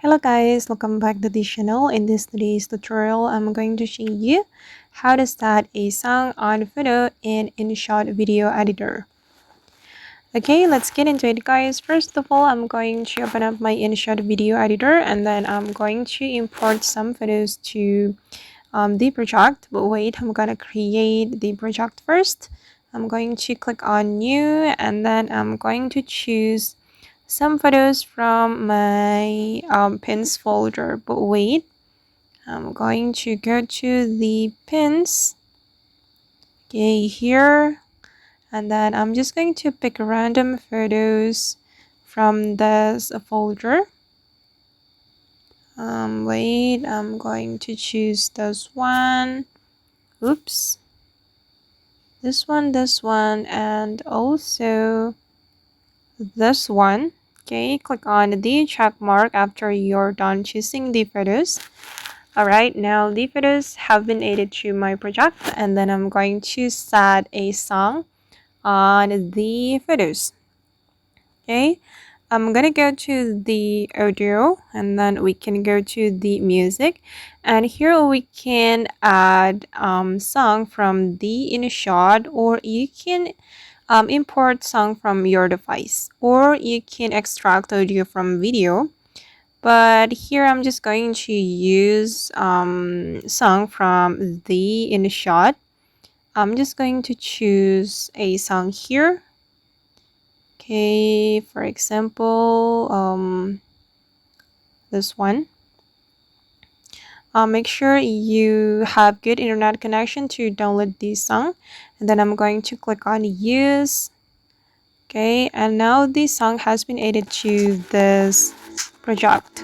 Hello guys, welcome back to the channel. In today's tutorial, I'm going to show you how to start a song on photo in InShot video editor. Okay, let's get into it guys. First of all, I'm going to open up my InShot video editor and then I'm going to import some photos to the project. But wait, I'm gonna create the project first. I'm going to click on new and then I'm going to choose some photos from my pins folder. But wait, I'm going to go to the pins, okay, here, and then I'm just going to pick random photos from this folder. Wait, I'm going to choose this one. Oops, this one, and also this one. Okay, click on the check mark after you're done choosing the photos. Alright, now the photos have been added to my project and then I'm going to set a song on the photos. Okay, I'm gonna go to the audio and then we can go to the music, and here we can add song from the InShot, or you can import song from your device, or you can extract audio from video. But here I'm just going to use song from the InShot. I'm just going to choose a song here. Okay, for example, this one. Make sure you have good internet connection to download this song, and then I'm going to click on use. Okay, and now this song has been added to this project.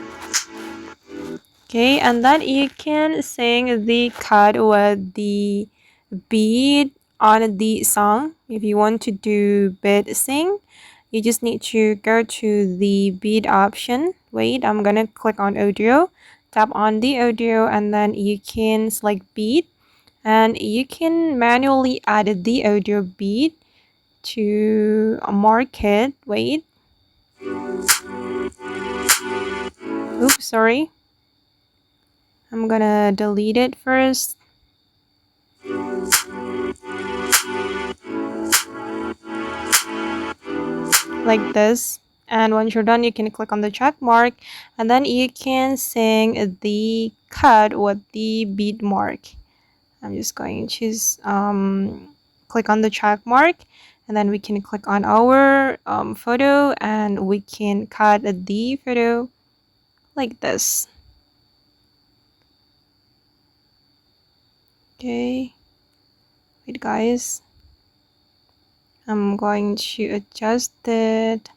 Okay, and then you can sing the cut with the beat on the song. If you want to do beat sing, you just need to go to the beat option. Wait, I'm gonna click on audio, tap on the audio, and then you can select beat, and you can manually add the audio beat to mark it. Wait, oops, sorry, I'm gonna delete it first. Like this, and once you're done you can click on the check mark and then you can sing the cut with the beat mark. I'm just going to choose click on the check mark, and then we can click on our photo and we can cut the photo like this. Okay, wait guys, I'm going to adjust it.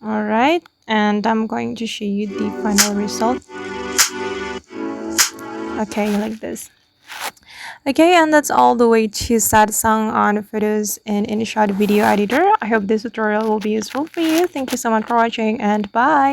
Alright, and I'm going to show you the final result. Okay, like this. Okay, and that's all the way to set song on photos in InShot video editor. I hope this tutorial will be useful for you. Thank you so much for watching, and bye.